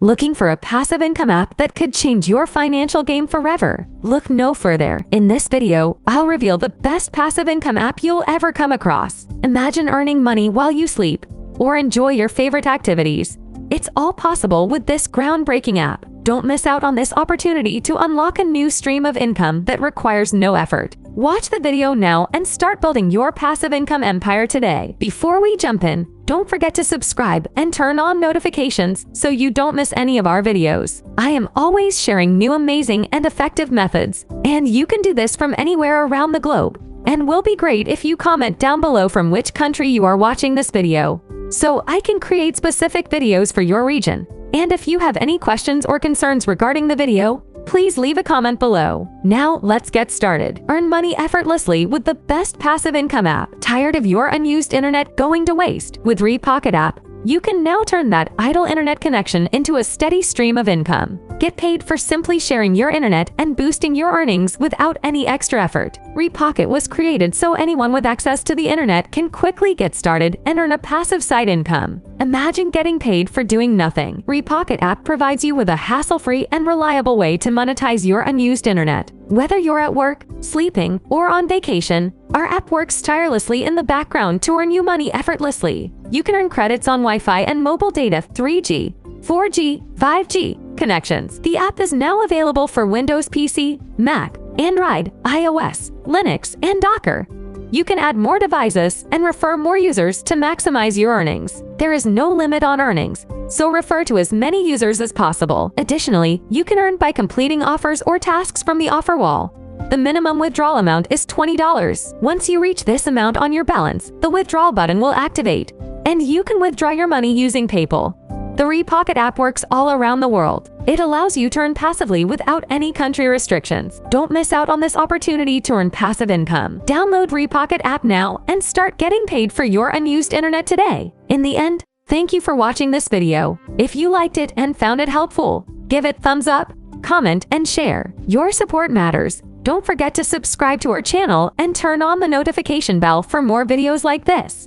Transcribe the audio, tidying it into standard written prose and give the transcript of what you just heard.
Looking for a passive income app that could change your financial game forever? Look no further. In this video, I'll reveal the best passive income app you'll ever come across. Imagine earning money while you sleep or enjoy your favorite activities. It's all possible with this groundbreaking app. Don't miss out on this opportunity to unlock a new stream of income that requires no effort. Watch the video now and start building your passive income empire today. Before we jump in, don't forget to subscribe and turn on notifications so you don't miss any of our videos. I am always sharing new amazing and effective methods, and you can do this from anywhere around the globe. And will be great if you comment down below from which country you are watching this video, so I can create specific videos for your region. And if you have any questions or concerns regarding the video, please leave a comment below. Now let's get started. Earn money effortlessly with the best passive income app. Tired of your unused internet going to waste? With Repocket app, you can now turn that idle internet connection into a steady stream of income. Get paid for simply sharing your internet and boosting your earnings without any extra effort. Repocket was created so anyone with access to the internet can quickly get started and earn a passive side income. Imagine getting paid for doing nothing. Repocket app provides you with a hassle-free and reliable way to monetize your unused internet. Whether you're at work, sleeping, or on vacation, our app works tirelessly in the background to earn you money effortlessly. You can earn credits on Wi-Fi and mobile data 3G, 4G, 5G connections. The app is now available for Windows PC, Mac, Android, iOS, Linux, and Docker. You can add more devices and refer more users to maximize your earnings. There is no limit on earnings, so refer to as many users as possible. Additionally, you can earn by completing offers or tasks from the offer wall. The minimum withdrawal amount is $20. Once you reach this amount on your balance, the withdrawal button will activate, and you can withdraw your money using PayPal. The Repocket app works all around the world. It allows you to earn passively without any country restrictions. Don't miss out on this opportunity to earn passive income. Download Repocket app now and start getting paid for your unused internet today. In the end, thank you for watching this video. If you liked it and found it helpful, give it thumbs up, comment, and share. Your support matters. Don't forget to subscribe to our channel and turn on the notification bell for more videos like this.